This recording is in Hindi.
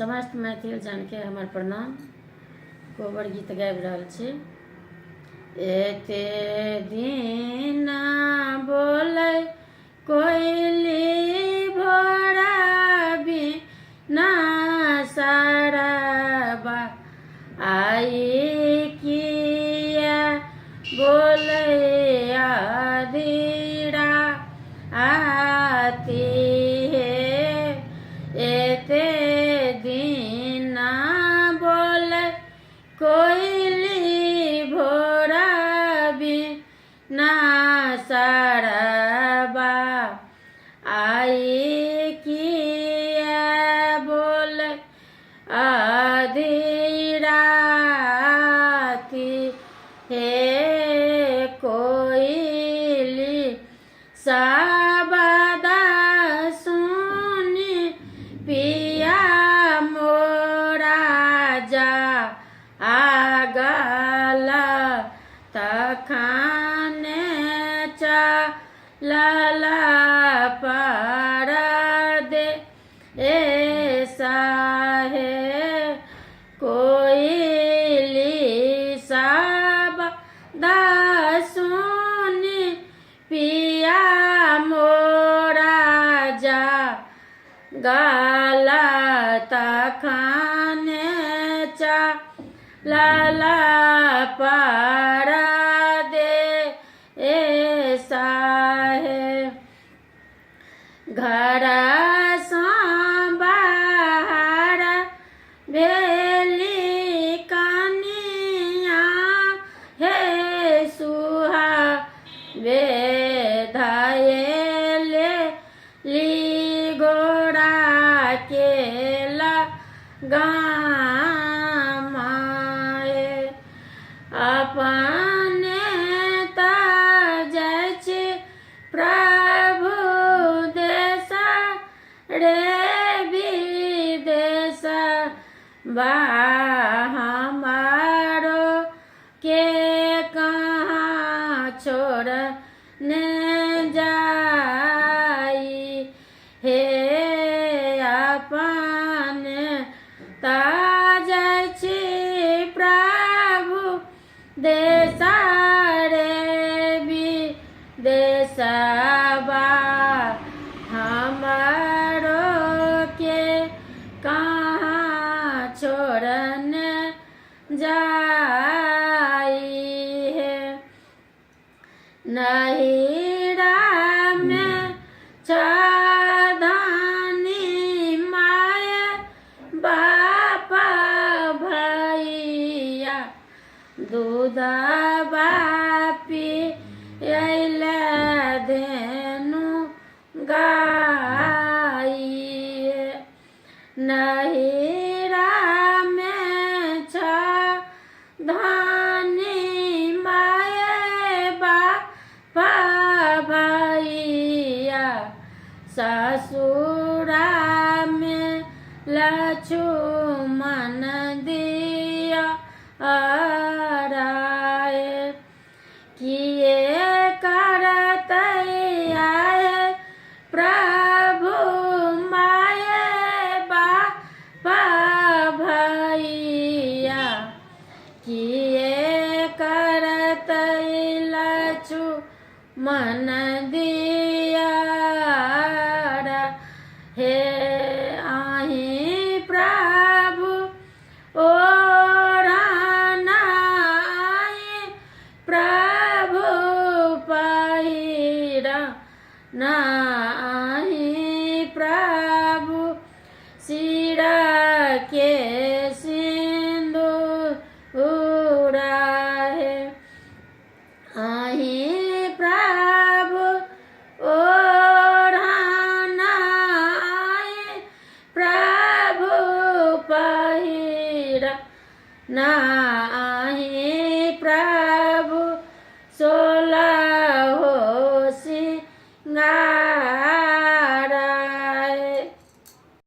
समस्त मैथिल जन के हमर प्रणाम। कोबर गीत गाबि रहल छी। एते दिन बोलै कोयली भोरा बिना सारबा आई किया बोलै आधिरा आती है। एते दिन बोलै कोयली भोरा बिना सारबा आई किया बोलै आधिरा आती है। कोयली साबदा सुनी पिया मोरा जा आगला तखाने चलला पर दे ऐसा है। कोयली साबदा सुनी पिया मोरा जा गाला तखाने चलला पर दे ऐसा है। घर से बाहर भेली कनिया हे सुहा धायले ली गोरा के लगाए अपने तज प्रभु देश रे विदेश बा हमारो के कहाँ छोड़ने जाई हे। अपने ताज प्रभु देश रे विदेश बा हमारो के कहाँ छोड़ने जाई है। नहिरा में छाधानी माय बाप भैया दूध बापी अल धेनु गाई। नहिरा में छाधानी माय बाप भैया ससुरा में लक्ष्मण दिया आए किए करत आए प्रभु माय बाप भैया किए करत लक्ष्मण दिया हे। आही प्रभु ओढ़ना आही प्रभु पहिरा ना आही प्रभु सिरा के सिंदूर है। आही प्रभु ओढ़ना आही प्रभु पहिरा ना आही प्रभु